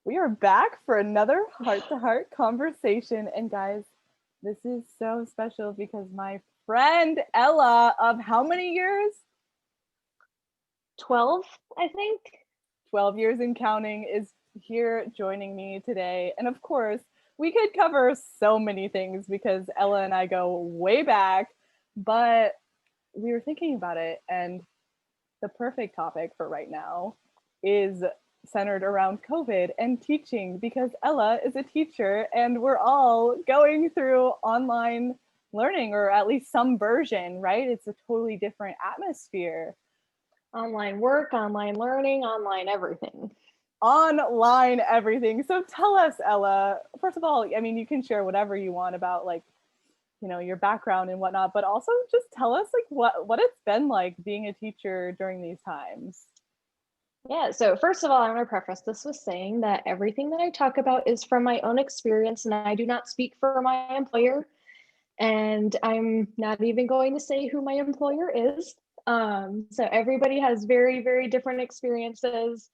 We are back for another heart-to-heart conversation. And guys, this is so special because my friend Ella of how many years? 12, I think. 12 years and counting is here joining me today. And of course, we could cover so many things because Ella and I go way back, but we were thinking about it, and the perfect topic for right now is centered around COVID and teaching because Ella is a teacher and we're all going through online learning, or at least some version, right? It's a totally different atmosphere. Online work, online learning, online everything. Online everything. So tell us, Ella, first of all, I mean, you can share whatever you want about your background and whatnot, but also just tell us what it's been like being a teacher during these times. Yeah, so first of all, I want to preface this with saying that everything that I talk about is from my own experience and I do not speak for my employer. And I'm not even going to say who my employer is. So everybody has very, very different experiences,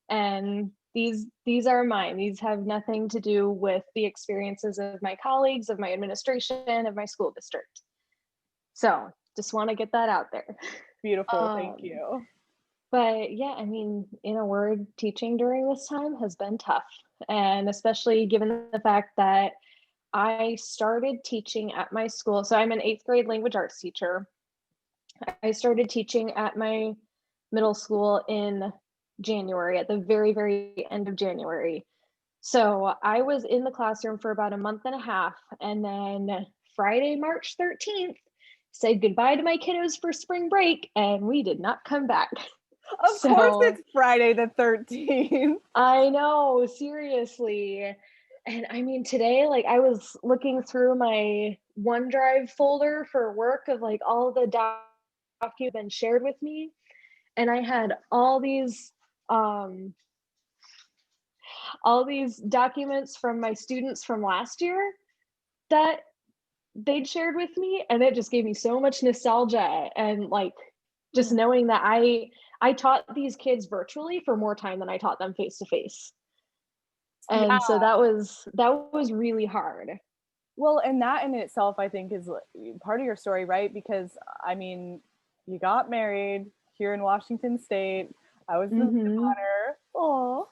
and these are mine. These have nothing to do with the experiences of my colleagues, of my administration, of my school district. So just want to get that out there. Beautiful, thank you. But yeah, I mean, in a word, teaching during this time has been tough. And especially given the fact that I started teaching at my school. So I'm an 8th grade language arts teacher. I started teaching at my middle school in January, at the very, very end of January. So I was in the classroom for about a month and a half. And then Friday, March 13th, said goodbye to my kiddos for spring break, and we did not come back. Of course it's Friday the 13th. I know, seriously. And I mean, today, like, I was looking through my OneDrive folder for work of like all the documents been shared with me, and I had all these documents from my students from last year that they'd shared with me, and it just gave me so much nostalgia. And like, just knowing that I taught these kids virtually for more time than I taught them face to face. And so that was really hard. Well, and that in itself, I think, is part of your story, right? Because I mean, you got married here in Washington State. I was the honor. Oh,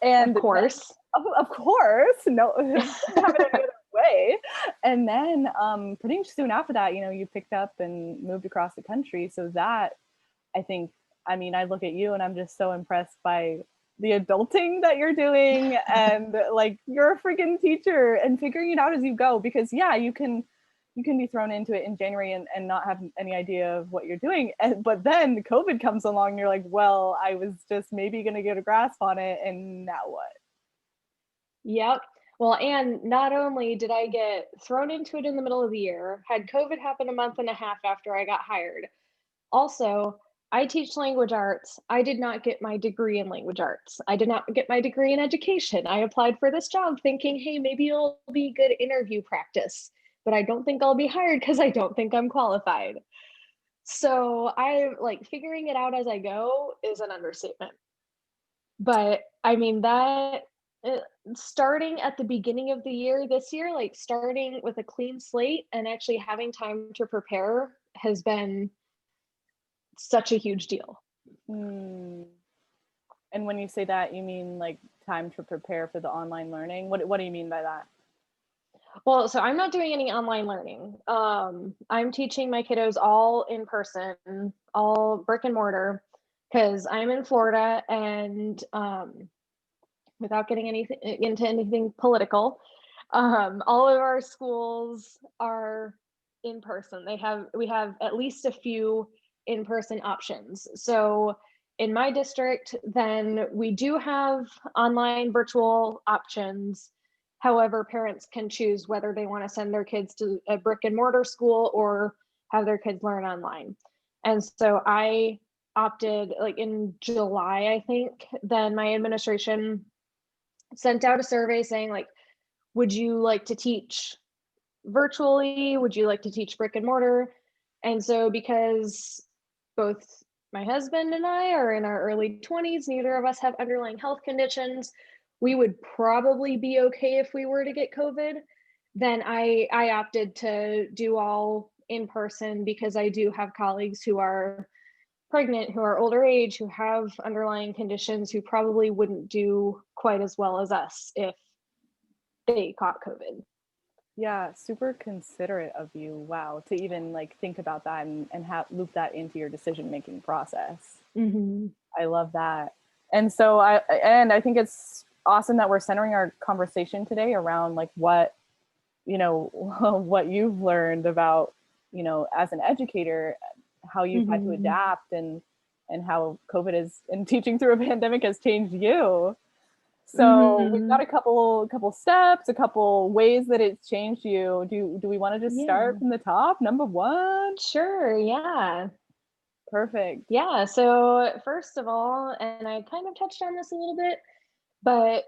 and of course, no, have it any other way. And then, pretty soon after that, you picked up and moved across the country. So that, I think, I mean, I look at you and I'm just so impressed by the adulting that you're doing, and like, you're a freaking teacher and figuring it out as you go, because yeah, you can be thrown into it in January and not have any idea of what you're doing. But then COVID comes along and you're like, well, I was just maybe going to get a grasp on it, and now what? Yep. Well, and not only did I get thrown into it in the middle of the year, had COVID happen a month and a half after I got hired. Also, I teach language arts. I did not get my degree in language arts. I did not get my degree in education. I applied for this job thinking, hey, maybe it'll be good interview practice, but I don't think I'll be hired because I don't think I'm qualified. So I like, figuring it out as I go is an understatement. But I mean, that starting at the beginning of the year this year, like starting with a clean slate and actually having time to prepare, has been such a huge deal. And when you say that, you mean like time to prepare for the online learning? What do you mean by that? Well, so I'm not doing any online learning. I'm teaching my kiddos all in person, all brick and mortar, because I'm in Florida, and without getting into anything political, all of our schools are in person. We have at least a few in-person options. So in my district, then we do have online virtual options. However, parents can choose whether they want to send their kids to a brick and mortar school or have their kids learn online. And so I opted, like in July, I think, then my administration sent out a survey saying, like, would you like to teach virtually? Would you like to teach brick and mortar? And so because both my husband and I are in our early 20s, neither of us have underlying health conditions, we would probably be okay if we were to get COVID. Then I opted to do all in person because I do have colleagues who are pregnant, who are older age, who have underlying conditions, who probably wouldn't do quite as well as us if they caught COVID. Yeah, super considerate of you. Wow, to even like think about that and have loop that into your decision making process. Mm-hmm. I love that. And so I think it's awesome that we're centering our conversation today around like what, you know, what you've learned about, you know, as an educator, how you've had to Mm-hmm. adapt and how COVID is and teaching through a pandemic has changed you. So we've got Mm-hmm. a couple steps, a couple ways that it's changed you. Do we want to just start Yeah, from the top? Number one? sure. Yeah. Perfect. Yeah. So, first of all, and I kind of touched on this a little bit, but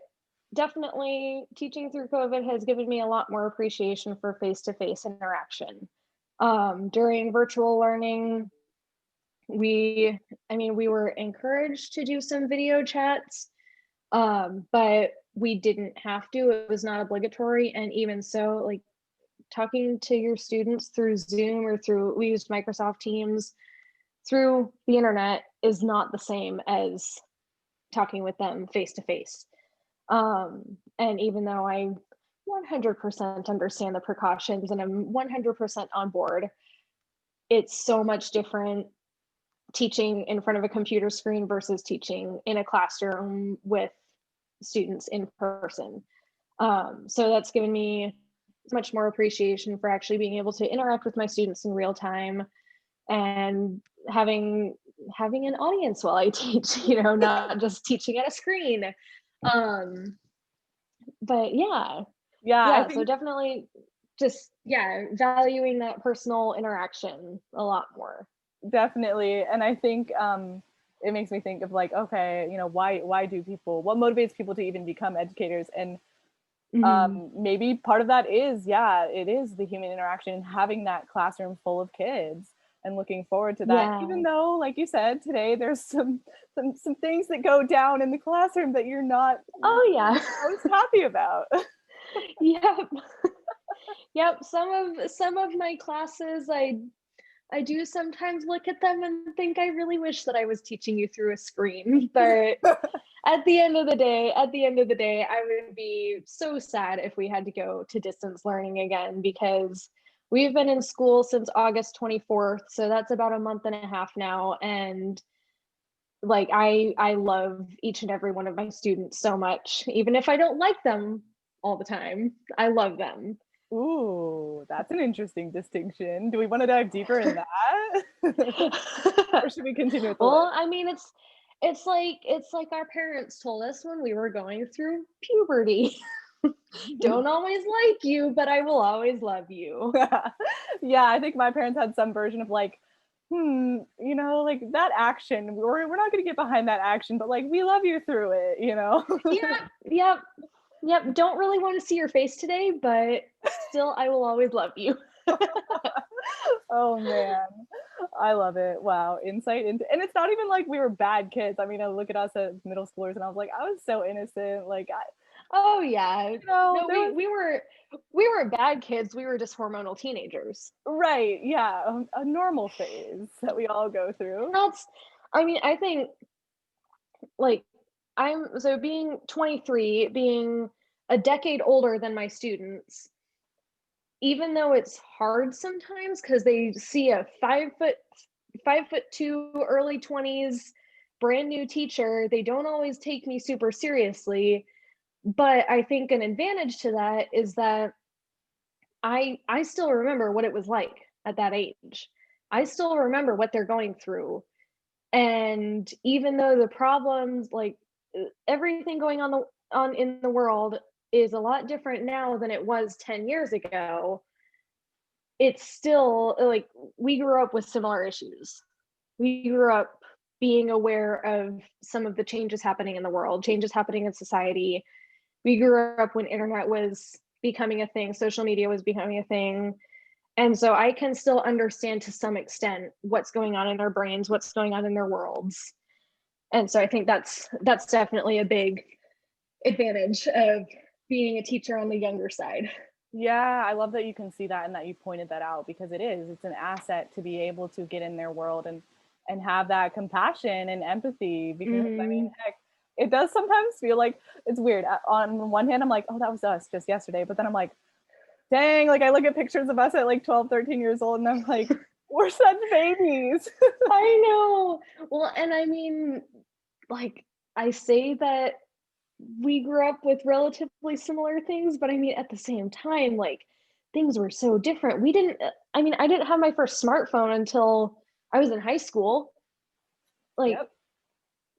definitely teaching through COVID has given me a lot more appreciation for face to face interaction. During virtual learning, we, I mean, we were encouraged to do some video chats, but we didn't have to. It was not obligatory. And even so, like talking to your students through Zoom or through, we used Microsoft Teams through the internet is not the same as talking with them face to face. And even though I 100% understand the precautions and I'm 100% on board, it's so much different teaching in front of a computer screen versus teaching in a classroom with students in person. So that's given me much more appreciation for actually being able to interact with my students in real time and having an audience while I teach, you know, not just teaching at a screen. Um, but Yeah, I yeah, so think definitely just valuing that personal interaction a lot more. definitely. And I think it makes me think of like, okay, you know, why do people, what motivates people to even become educators? And Mm-hmm. maybe part of that is, yeah, it is the human interaction, having that classroom full of kids and looking forward to that. Yeah. Even though, like you said, today there's some things that go down in the classroom that you're not Oh yeah. most happy about. Yep. Yep. Some of my classes, I do sometimes look at them and think I really wish that I was teaching you through a screen. But at the end of the day, I would be so sad if we had to go to distance learning again because we've been in school since August 24th. So that's about a month and a half now. And like I love each and every one of my students so much, even if I don't like them all the time. I love them. Ooh, that's an interesting distinction. Do we want to dive deeper in that? Or should we continue with the list? Well, I mean, it's like our parents told us when we were going through puberty. Don't always like you, but I will always love you. Yeah, I think my parents had some version of like, you know, like that action, we're not going to get behind that action, but like we love you through it, you know? Yep, yep, yep. Don't really want to see your face today, but still, I will always love you. Oh man, I love it. Wow, insight into, and it's not even like we were bad kids. I mean, I look at us as middle schoolers, and I was like, I was so innocent. Like, Oh yeah. you know, No, there we was we were bad kids. We were just hormonal teenagers. right, yeah, a normal phase that we all go through. That's I mean, I think like I'm so being 23, being a decade older than my students, even though it's hard sometimes because they see a 5'2", early 20s, brand new teacher, they don't always take me super seriously. But I think an advantage to that is that I still remember what it was like at that age. I still remember what they're going through. And even though the problems, like everything going on in the world is a lot different now than it was 10 years ago, it's still like we grew up with similar issues. We grew up being aware of some of the changes happening in the world, changes happening in society. We grew up when internet was becoming a thing, social media was becoming a thing, And so I can still understand to some extent what's going on in their brains, what's going on in their worlds. And so I think that's definitely a big advantage of being a teacher on the younger side. Yeah, I love that you can see that and that you pointed that out, because it's an asset to be able to get in their world and have that compassion and empathy, because I mean, heck, it does sometimes feel like it's weird. On one hand, I'm like, oh, that was us just yesterday. But then I'm like, dang, like I look at pictures of us at like 12, 13 years old and I'm like, we're such babies. I know. Well, and I mean, like, I say that we grew up with relatively similar things, but I mean, at the same time, like, things were so different. I mean, I didn't have my first smartphone until I was in high school. Like, Yep.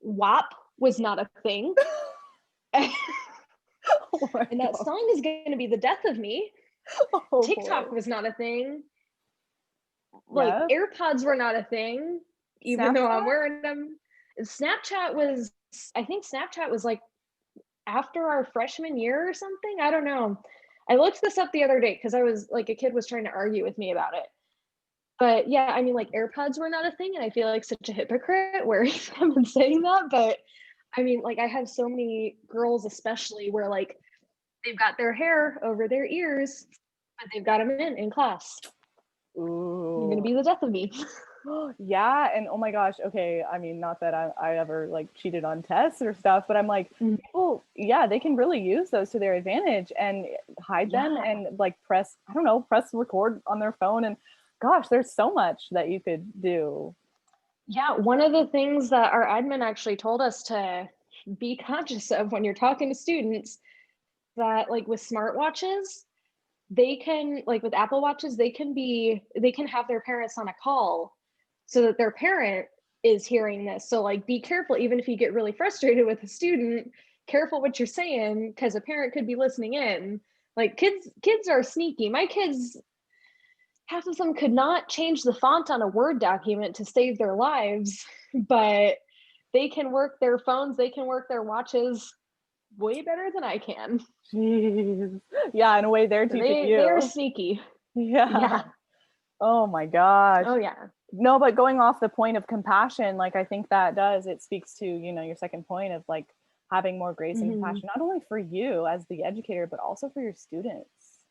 WAP was not a thing. Oh and that God. song is going to be the death of me. Oh, TikTok boy. was not a thing. Like, Yep. AirPods were not a thing, even though I'm Snapchat? wearing them. Snapchat was, I think Snapchat was like after our freshman year or something. I don't know. I looked this up the other day because I was like, a kid was trying to argue with me about it. But yeah, I mean, like, AirPods were not a thing, and I feel like such a hypocrite wearing them and saying that. But I mean, like, I have so many girls, especially, where like they've got their hair over their ears, but they've got them in class. Ooh. You're gonna be the death of me. Yeah, and oh my gosh, okay, I mean, not that I ever like cheated on tests or stuff, but I'm like, people, yeah, they can really use those to their advantage and hide them and like press record on their phone, and gosh, there's so much that you could do. Yeah, one of the things that our admin actually told us to be conscious of when you're talking to students, that like with smartwatches, they can, like with Apple Watches, they can have their parents on a call so that their parent is hearing this. So like, be careful, even if you get really frustrated with a student, careful what you're saying, because a parent could be listening in. Like, kids are sneaky. My kids, half of them could not change the font on a Word document to save their lives, but they can work their phones, they can work their watches way better than I can. Jeez. Yeah, in a way they're teaching They're you. sneaky. Yeah. Oh my gosh. Oh yeah. No, but going off the point of compassion, like I think it speaks to, your second point of like having more grace and compassion, not only for you as the educator, but also for your students.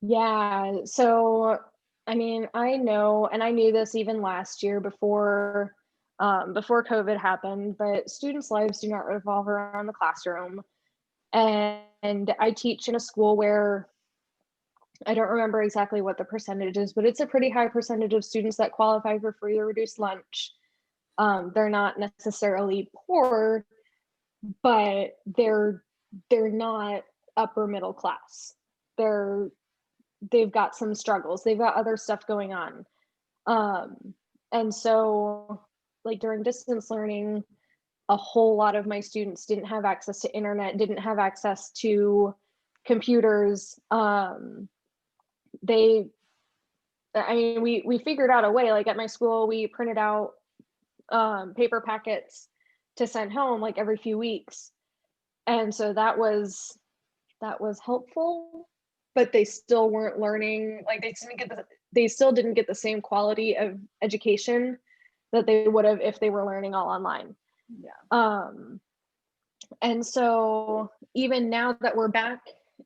Yeah. So, I mean, I know, and I knew this even last year before COVID happened, but students' lives do not revolve around the classroom. And I teach in a school where I don't remember exactly what the percentage is, but it's a pretty high percentage of students that qualify for free or reduced lunch. They're not necessarily poor, but they're not upper middle class. They've got some struggles. They've got other stuff going on. And so, like, during distance learning, a whole lot of my students didn't have access to internet, didn't have access to computers. We figured out a way. Like, at my school, we printed out paper packets to send home like every few weeks. And so that was helpful, but they still weren't learning. Like, they still didn't get the same quality of education that they would have if they were learning all online. Yeah. And so even now that we're back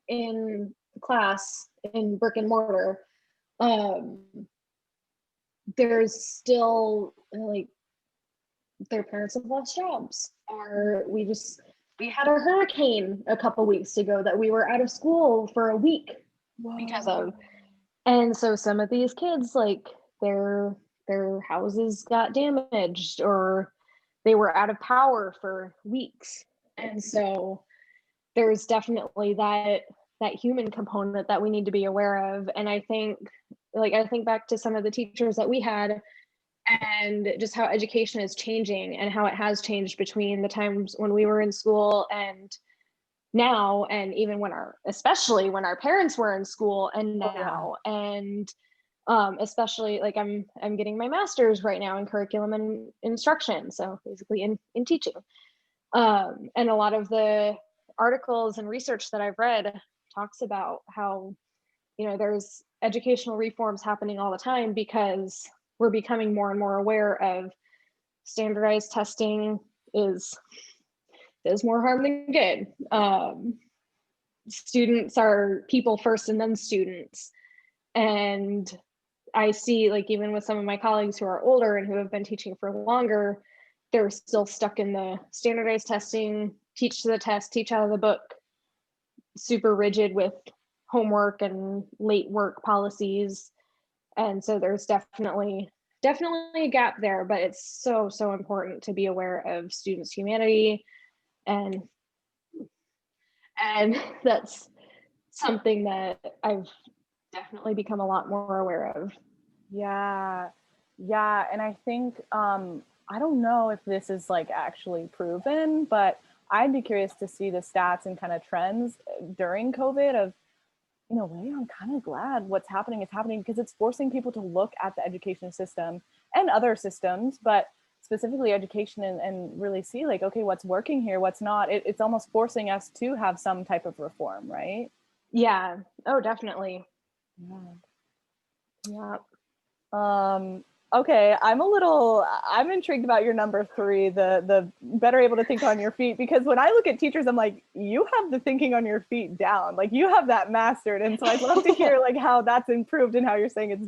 in class in brick and mortar, there's still, like, their parents have lost jobs, or we had a hurricane a couple weeks ago that we were out of school for a week because of. And so some of these kids, like, their houses got damaged, or they were out of power for weeks. And so there's definitely that human component that we need to be aware of. And I think back to some of the teachers that we had, and just how education is changing and how it has changed between the times when we were in school and now, and even especially when our parents were in school and now. Yeah. And especially, like, I'm getting my master's right now in curriculum and instruction, so basically in teaching. And a lot of the articles and research that I've read talks about how there's educational reforms happening all the time because we're becoming more and more aware of standardized testing is more harm than good. Students are people first and then students. And I see, like, even with some of my colleagues who are older and who have been teaching for longer, they're still stuck in the standardized testing, teach to the test, teach out of the book, super rigid with homework and late work policies. And so there's definitely a gap there, but it's so important to be aware of students' humanity, and that's something that I've definitely become a lot more aware of. Yeah. And I think, I don't know if this is like actually proven, but I'd be curious to see the stats and kind of trends during COVID of, in a way, I'm kind of glad what's happening is happening, because it's forcing people to look at the education system and other systems, but specifically education, and really see, like, okay, what's working here, what's not. It's almost forcing us to have some type of reform, right? Yeah. Oh, definitely. Yeah. Okay, I'm intrigued about your number 3, the better able to think on your feet, because when I look at teachers, I'm like, you have the thinking on your feet down, like you have that mastered. And so I'd love to hear like how that's improved, and how you're saying it's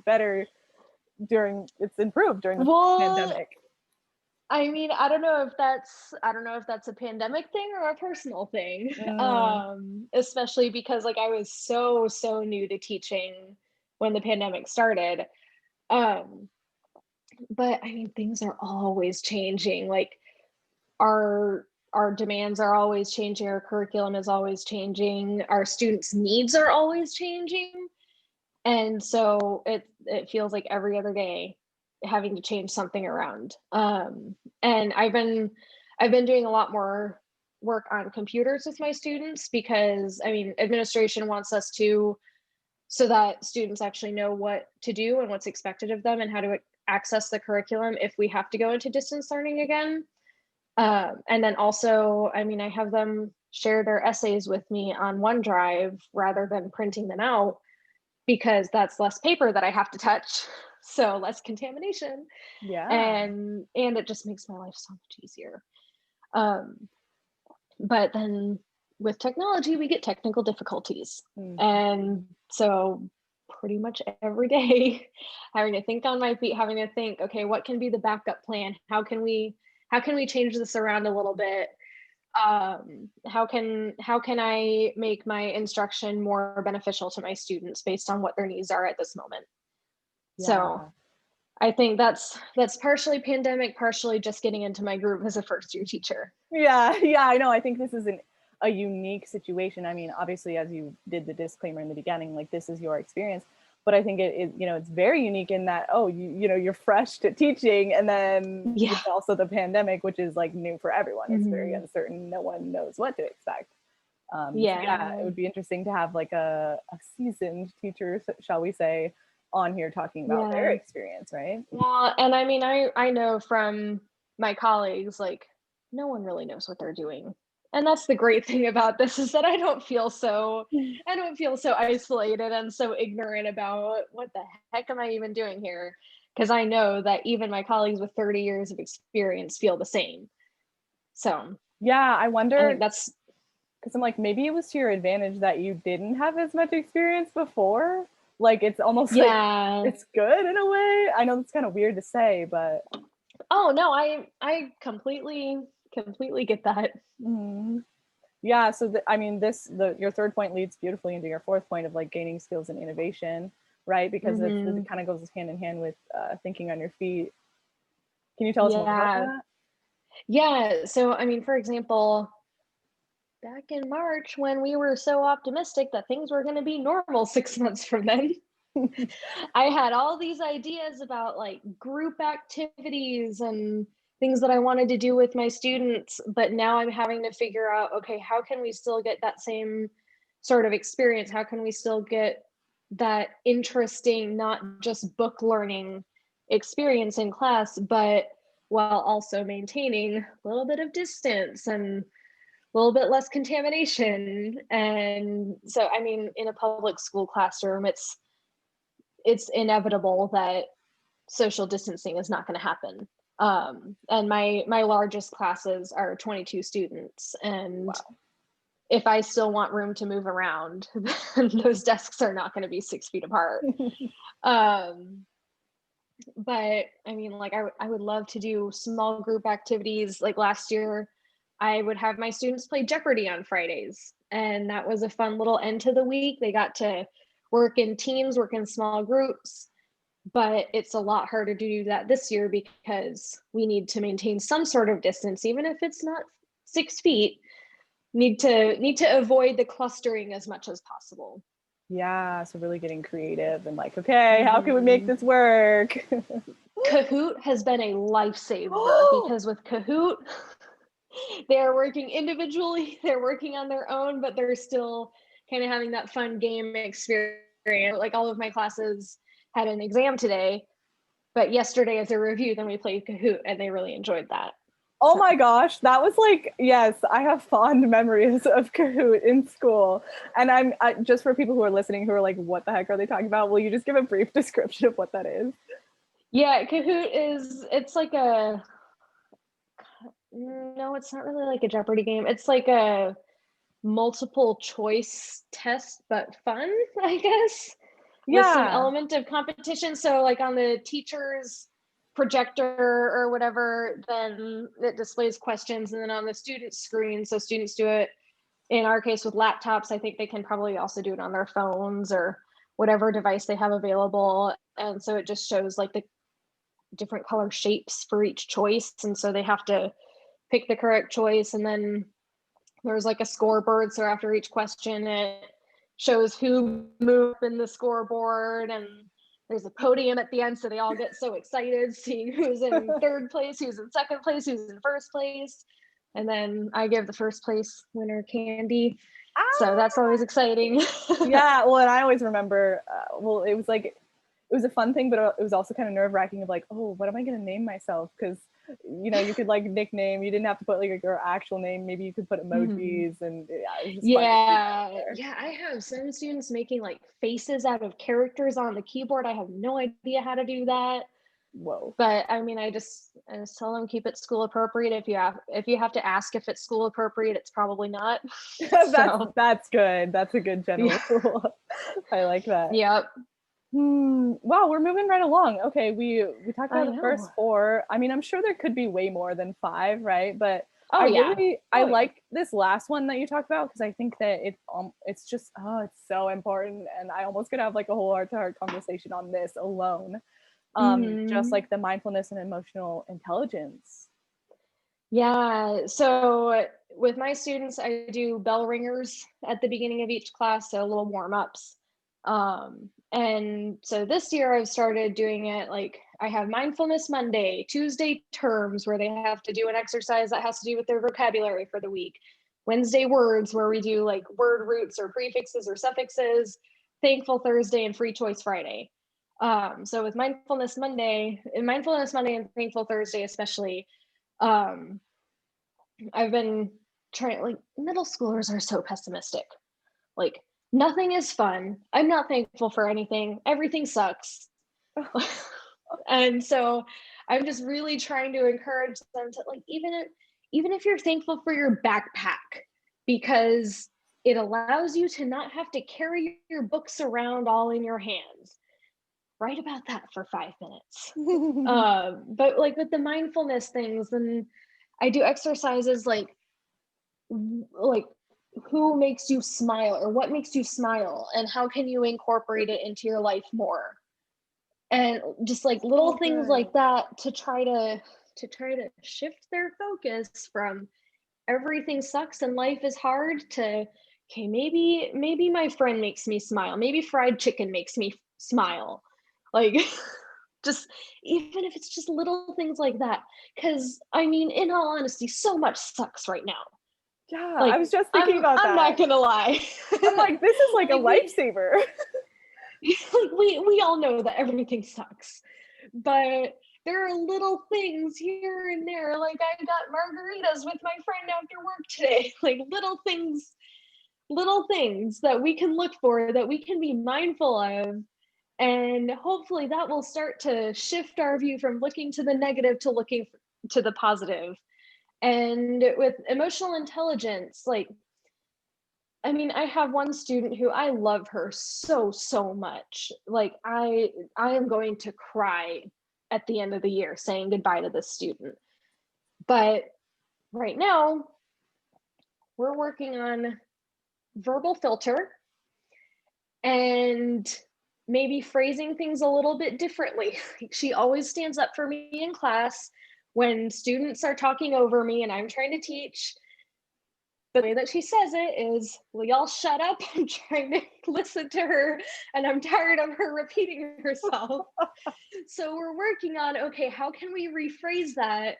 improved during the pandemic. I mean, I don't know if that's a pandemic thing or a personal thing. Especially because, like, I was so new to teaching when the pandemic started. But I mean, things are always changing. Like, our demands are always changing, our curriculum is always changing, our students' needs are always changing. And so it feels like every other day having to change something around. And I've been doing a lot more work on computers with my students, because I mean, administration wants us to, so that students actually know what to do and what's expected of them and how to access the curriculum if we have to go into distance learning again. And then also, I mean, I have them share their essays with me on OneDrive rather than printing them out, because that's less paper that I have to touch, so less contamination. Yeah. And it just makes my life so much easier. But then with technology, we get technical difficulties. And so pretty much every day, having to think on my feet, having to think, okay, what can be the backup plan? How can we change this around a little bit? How can I make my instruction more beneficial to my students based on what their needs are at this moment? Yeah. So I think that's partially pandemic, partially just getting into my groove as a first year teacher. Yeah, I know. I think this is a unique situation. I mean, obviously, as you did the disclaimer in the beginning, like, this is your experience, but I think it's very unique in that, you're fresh to teaching, and then also the pandemic, which is like new for everyone. It's very uncertain. No one knows what to expect. So it would be interesting to have like a seasoned teacher, shall we say, on here talking about their experience, right? Well, and I mean, I know from my colleagues, like, no one really knows what they're doing. And that's the great thing about this, is that I don't feel so isolated and so ignorant about what the heck am I even doing here, because I know that even my colleagues with 30 years of experience feel the same. So yeah, I wonder, that's because I'm like, maybe it was to your advantage that you didn't have as much experience before. Like, it's almost like it's good in a way. I know it's kind of weird to say, but oh no, I completely get that. Yeah, so I mean, your third point leads beautifully into your fourth point of like gaining skills and innovation, right? Because it kind of goes hand in hand with thinking on your feet. Can you tell us more about that? Yeah, so I mean, for example, back in March, when we were so optimistic that things were going to be normal 6 months from then, I had all these ideas about like group activities and things that I wanted to do with my students, but now I'm having to figure out, okay, how can we still get that same sort of experience? How can we still get that interesting, not just book learning experience in class, but while also maintaining a little bit of distance and little bit less contamination. And so, I mean, in a public school classroom, it's inevitable that social distancing is not going to happen. And my largest classes are 22 students, and Wow. if I still want room to move around, then those desks are not going to be 6 feet apart. But I mean, like, I would love to do small group activities. Like last year, I would have my students play Jeopardy on Fridays, and that was a fun little end to the week. They got to work in teams, work in small groups, but it's a lot harder to do that this year because we need to maintain some sort of distance, even if it's not 6 feet. Need to avoid the clustering as much as possible. Yeah, so really getting creative and like, okay, how can we make this work? Kahoot has been a lifesaver because with Kahoot, they're working individually, they're working on their own, but they're still kind of having that fun game experience. Like all of my classes had an exam today, but yesterday as a review, then we played Kahoot and they really enjoyed that. Oh my gosh, that was like, yes, I have fond memories of Kahoot in school. And just for people who are listening who are like, what the heck are they talking about? Will you just give a brief description of what that is? Yeah, Kahoot it's like no, it's not really like a Jeopardy game. It's like a multiple choice test, but fun, I guess. Yeah. With some element of competition. So like on the teacher's projector or whatever, then it displays questions, and then on the student's screen, so students do it, in our case with laptops, I think they can probably also do it on their phones or whatever device they have available. And so it just shows like the different color shapes for each choice, and so they have to pick the correct choice, and then there's like a scoreboard, so after each question it shows who moved in the scoreboard, and there's a podium at the end, so they all get so excited seeing who's in third place, who's in second place, who's in first place. And then I give the first place winner candy. So that's always exciting. Yeah, well, and I always remember, it was a fun thing, but it was also kind of nerve-wracking of like, oh, what am I going to name myself? Because, you know, you could like nickname, you didn't have to put like your actual name, maybe you could put emojis, and yeah, it was just yeah, I have some students making like faces out of characters on the keyboard. I have no idea how to do that. Whoa. But I mean, I just tell them keep it school appropriate. If you have to ask if it's school appropriate, it's probably not. That's good. That's a good general rule. I like that. Yep. Wow, we're moving right along. Okay, we talked about the first 4. I mean, I'm sure there could be way more than 5, right? But I like this last one that you talked about, because I think that it's just it's so important, and I almost could have like a whole heart-to-heart conversation on this alone. Just like the mindfulness and emotional intelligence. Yeah, so with my students, I do bell ringers at the beginning of each class, so little warm-ups. And so this year I've started doing it like I have Mindfulness Monday, Tuesday terms where they have to do an exercise that has to do with their vocabulary for the week, Wednesday words where we do like word roots or prefixes or suffixes, Thankful Thursday, and Free Choice Friday. So with Mindfulness Monday and Thankful Thursday especially, I've been trying, like, middle schoolers are so pessimistic. Like, nothing is fun. I'm not thankful for anything. Everything sucks. And so I'm just really trying to encourage them to, like, even if you're thankful for your backpack, because it allows you to not have to carry your books around all in your hands. Write about that for 5 minutes. But like with the mindfulness things, then I do exercises like who makes you smile, or what makes you smile, and how can you incorporate it into your life more, and just like little things like that to try to shift their focus from everything sucks and life is hard to, okay, maybe my friend makes me smile, maybe fried chicken makes me smile, like just even if it's just little things like that, because I mean, in all honesty, so much sucks right now. Yeah, like, I was just thinking about that. I'm not gonna lie. I'm like, this is like a lifesaver. Like we all know that everything sucks, but there are little things here and there. Like I got margaritas with my friend after work today. Like little things that we can look for, that we can be mindful of. And hopefully that will start to shift our view from looking to the negative to looking to the positive. And with emotional intelligence, like, I mean, I have one student who I love her so, so much. Like I am going to cry at the end of the year saying goodbye to this student. But right now, we're working on verbal filter and maybe phrasing things a little bit differently. She always stands up for me in class when students are talking over me and I'm trying to teach. The way that she says it is, will y'all shut up? I'm trying to listen to her and I'm tired of her repeating herself. So we're working on, okay, how can we rephrase that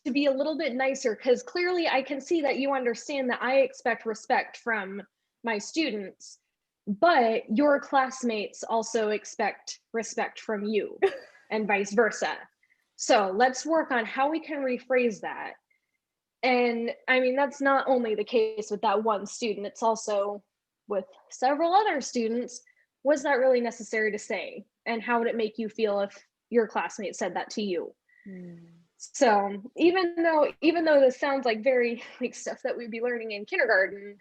to be a little bit nicer? Because clearly I can see that you understand that I expect respect from my students, but your classmates also expect respect from you and vice versa. So let's work on how we can rephrase that. And I mean, that's not only the case with that one student, it's also with several other students. Was that really necessary to say? And how would it make you feel if your classmate said that to you? So even though this sounds like very like stuff that we'd be learning in kindergarten,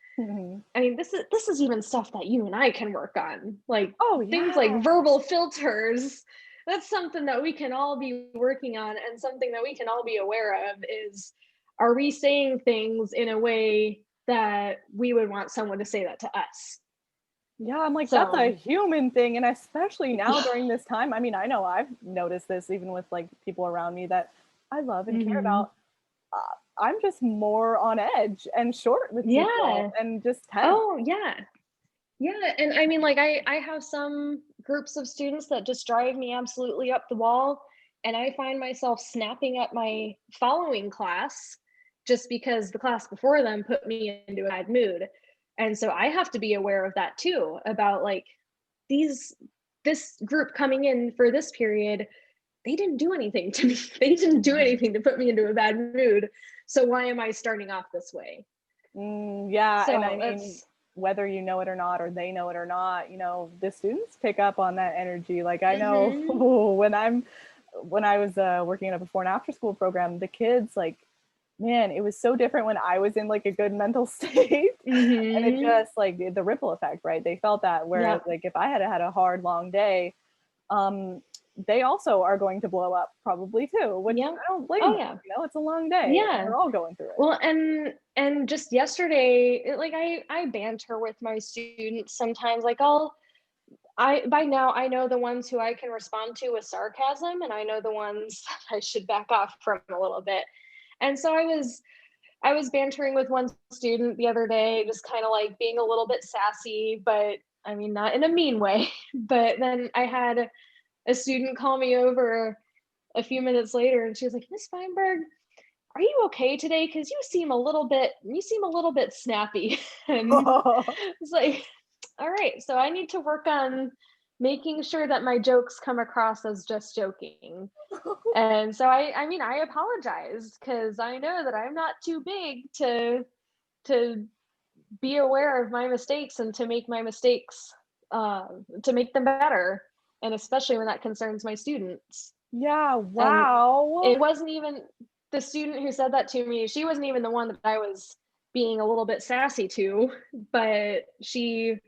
I mean, this is even stuff that you and I can work on. Like things like verbal filters. That's something that we can all be working on, and something that we can all be aware of is, are we saying things in a way that we would want someone to say that to us? Yeah, I'm like, that's a human thing. And especially now during this time, I mean, I know I've noticed this even with like people around me that I love and care about. I'm just more on edge and short with people and just tense. Oh, yeah. Yeah. And I mean, like, I have some groups of students that just drive me absolutely up the wall. And I find myself snapping at my following class just because the class before them put me into a bad mood. And so I have to be aware of that too, about like this group coming in for this period, they didn't do anything to me. They didn't do anything to put me into a bad mood. So why am I starting off this way? Yeah. So and I mean, whether you know it or not, or they know it or not, you know, the students pick up on that energy. Like I know when I was working in a before and after school program, the kids, like, man, it was so different when I was in like a good mental state. And it just like the ripple effect, right? They felt that. Whereas like if I had had a hard, long day, they also are going to blow up probably too, which I don't blame them. You know, it's a long day. We're all going through it. Well, and just yesterday, like I banter with my students sometimes. Like by now I know the ones who I can respond to with sarcasm, and I know the ones I should back off from a little bit. And so I was bantering with one student the other day, just kind of like being a little bit sassy, but I mean, not in a mean way. But then I had a student call me over a few minutes later, and she was like, "Miss Feinberg, are you okay today? Because you seem a little bit snappy." And it's like, all right, so I need to work on making sure that my jokes come across as just joking. And so I mean, I apologize because I know that I'm not too big to be aware of my mistakes and to make my mistakes, to make them better. And especially when that concerns my students. Yeah, wow. And it wasn't even the student who said that to me. She wasn't even the one that I was being a little bit sassy to, but she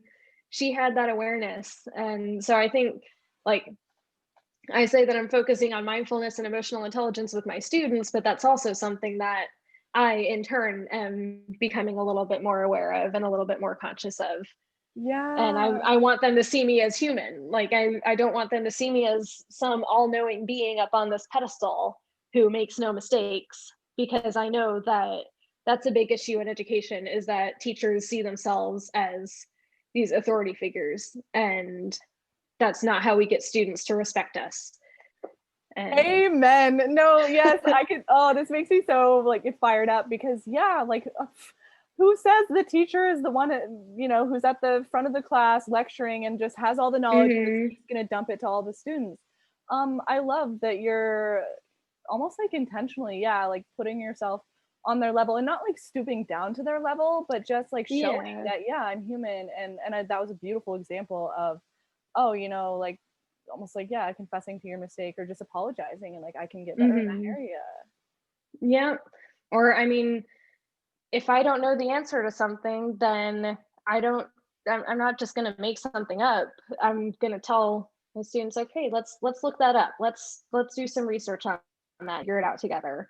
had that awareness. And so I think, like, I say that I'm focusing on mindfulness and emotional intelligence with my students, but that's also something that I, in turn, am becoming a little bit more aware of and a little bit more conscious of. Yeah. And I want them to see me as human. Like I don't want them to see me as some all-knowing being up on this pedestal who makes no mistakes, because I know that that's a big issue in education, is that teachers see themselves as these authority figures, and that's not how we get students to respect us. And amen. No, yes, I could. Oh, this makes me so like get fired up, because like who says the teacher is the one, you know, who's at the front of the class lecturing and just has all the knowledge and is going to dump it to all the students? I love that you're almost like intentionally, yeah, like putting yourself on their level and not like stooping down to their level, but just like showing Yeah. that, yeah, I'm human. And that was a beautiful example of, oh, you know, like almost like, yeah, confessing to your mistake or just apologizing and like I can get better in that Hmm. area. Yeah. Or I mean, if I don't know the answer to something, then I don't. I'm not just going to make something up. I'm going to tell my students, like, hey, let's look that up. Let's do some research on that. Figure it out together.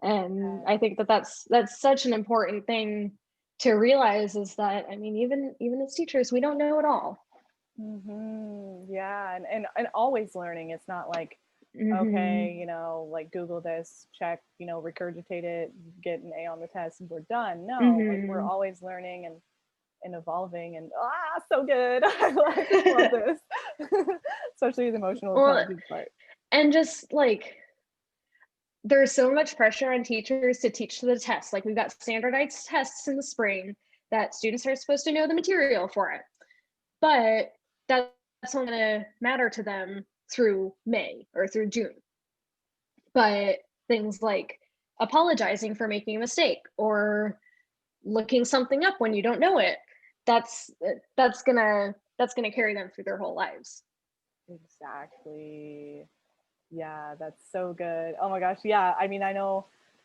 And I think that that's such an important thing to realize, is that, I mean, even as teachers, we don't know it all. Yeah, and always learning. It's not like, Hmm. okay, you know, like Google this, check, you know, regurgitate it, get an A on the test, and we're done. No, like we're Hmm. always learning and evolving, and so good. I just love this, especially the emotional Well, intelligence part. and just like, there's so much pressure on teachers to teach to the test. Like, we've got standardized tests in the spring that students are supposed to know the material for it, but that's only going to matter to them through May or through June. But things like apologizing for making a mistake or looking something up when you don't know it, that's that's gonna carry them through their whole lives. Exactly. Yeah, that's so good. Oh my gosh. Yeah. I mean, I know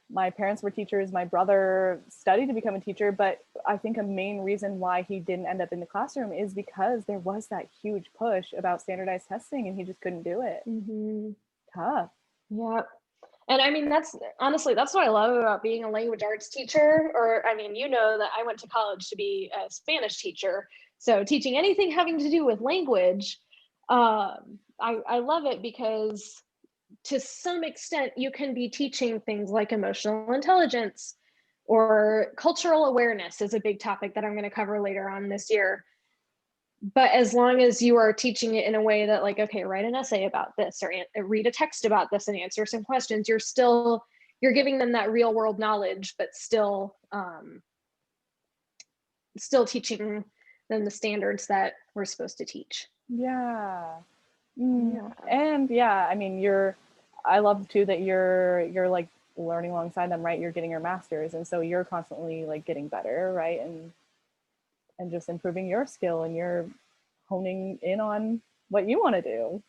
my parents were teachers. My brother studied to become a teacher, but I think a main reason why he didn't end up in the classroom is because there was that huge push about standardized testing and he just couldn't do it. Mm-hmm. Tough. Yeah. And I mean, that's honestly, that's what I love about being a language arts teacher. Or, I mean, you know that I went to college to be a Spanish teacher. So teaching anything having to do with language, I love it, because to some extent you can be teaching things like emotional intelligence, or cultural awareness is a big topic that I'm going to cover later on this year. But as long as you are teaching it in a way that, like, okay, write an essay about this, or read a text about this and answer some questions, you're giving them that real world knowledge, but still teaching them the standards that we're supposed to teach. Yeah. Yeah. And yeah, I mean, I love too that you're like learning alongside them, right? You're getting your master's. And so you're constantly like getting better, right? And just improving your skill and you're honing in on what you want to do.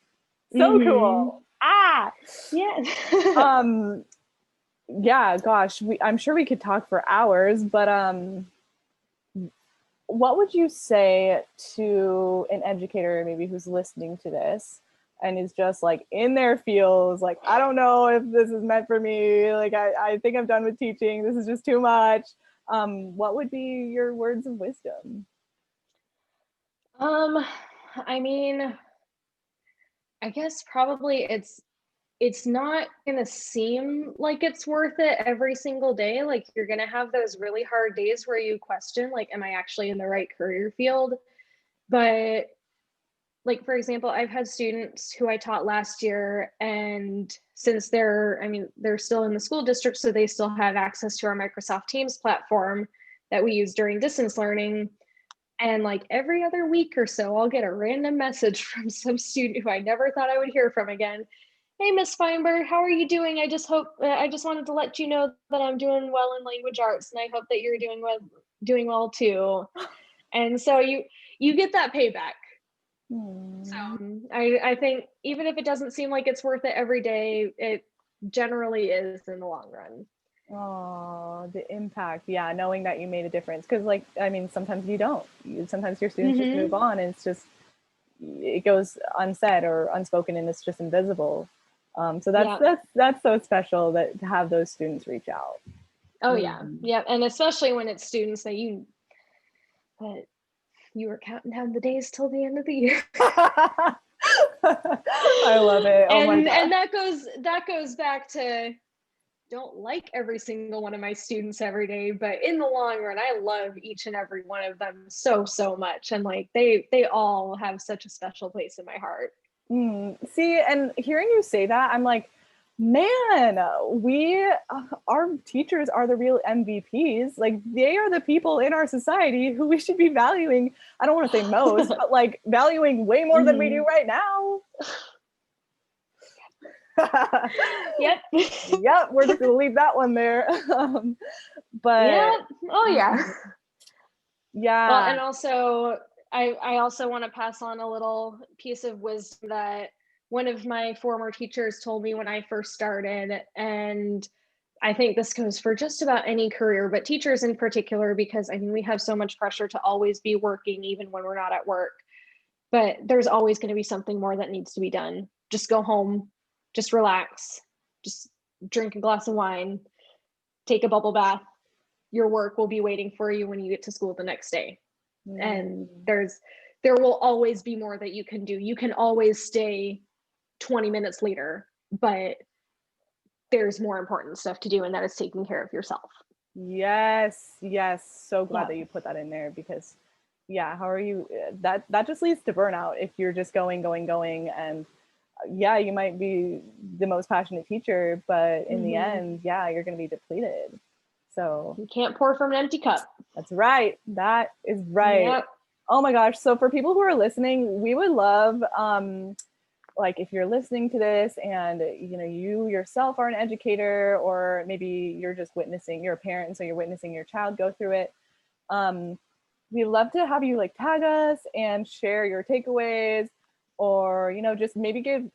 So Mm-hmm. cool. Ah. Yeah. Um yeah, gosh, I'm sure we could talk for hours, but what would you say to an educator maybe who's listening to this and is just like in their feels like, I don't know if this is meant for me, like I think I'm done with teaching, this is just too much. What would be your words of wisdom? um I mean, I guess probably it's not going to seem like it's worth it every single day. Like, you're going to have those really hard days where you question, like, am I actually in the right career field? But, like, for example, I've had students who I taught last year, and since they're still in the school district, so they still have access to our Microsoft Teams platform that we use during distance learning. And like every other week or so, I'll get a random message from some student who I never thought I would hear from again. Hey, Miss Feinberg, how are you doing? I just wanted to let you know that I'm doing well in language arts, and I hope that you're doing well too. And so you get that payback. So I think even if it doesn't seem like it's worth it every day, it generally is in the long run. Oh, the impact. Yeah, knowing that you made a difference. Because, like, I mean, sometimes you don't. Sometimes your students just move Mm-hmm. on and it's just, it goes unsaid or unspoken and it's just invisible. So Yeah. that's so special that to have those students reach out. Oh yeah. Mm. Yeah. And especially when it's students that you were counting down the days till the end of the year. I love it. Oh my And god. that goes back to, don't like every single one of my students every day, but in the long run, I love each and every one of them so much. And like they all have such a special place in my heart. See, and hearing you say that, I'm like, man, our teachers are the real MVPs. Like, they are the people in our society who we should be valuing. I don't want to say most, but like valuing way more than we do Mm-hmm. right now. Yep. Yep, we're just gonna leave that one there. But Yep. Oh yeah. yeah. Well, and also I also want to pass on a little piece of wisdom that one of my former teachers told me when I first started, and I think this goes for just about any career, but teachers in particular, because I mean, we have so much pressure to always be working, even when we're not at work. But there's always going to be something more that needs to be done. Just go home, just relax, just drink a glass of wine, take a bubble bath. Your work will be waiting for you when you get to school the next day. And there will always be more that you can do. You can always stay 20 minutes later, but there's more important stuff to do, and that is taking care of yourself. Yes. So glad that you put that in there, because how are you, that just leads to burnout if you're just going, and you might be the most passionate teacher, but in the end, you're going to be depleted. So you can't pour from an empty cup. That's right. That is right. Yep. Oh my gosh. So for people who are listening, we would love, like, if you're listening to this and you yourself are an educator, or maybe you're just witnessing, you're a parent, and so you're witnessing your child go through it. We'd love to have you like tag us and share your takeaways, or just maybe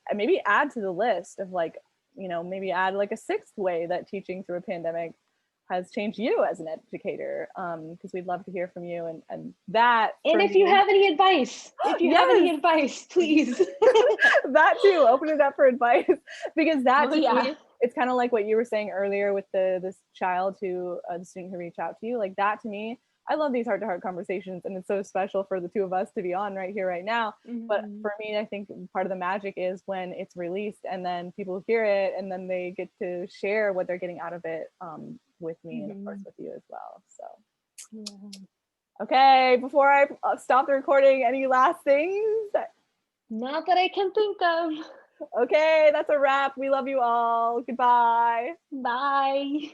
add to the list of, like, maybe add like a sixth way that teaching through a pandemic has changed you as an educator, because we'd love to hear from you, and that. And if you have any advice, please. That too, open it up for advice, because that to me, it's kind of like what you were saying earlier with this child the student who reached out to you. Like, that to me, I love these heart-to-heart conversations, and it's so special for the two of us to be on right here, right now. But for me, I think part of the magic is when it's released, and then people hear it, and then they get to share what they're getting out of it, with me, and of course with you as well. So okay, before I stop the recording, any last things? Not that I can think of. Okay, that's a wrap. We love you all. Goodbye. Bye.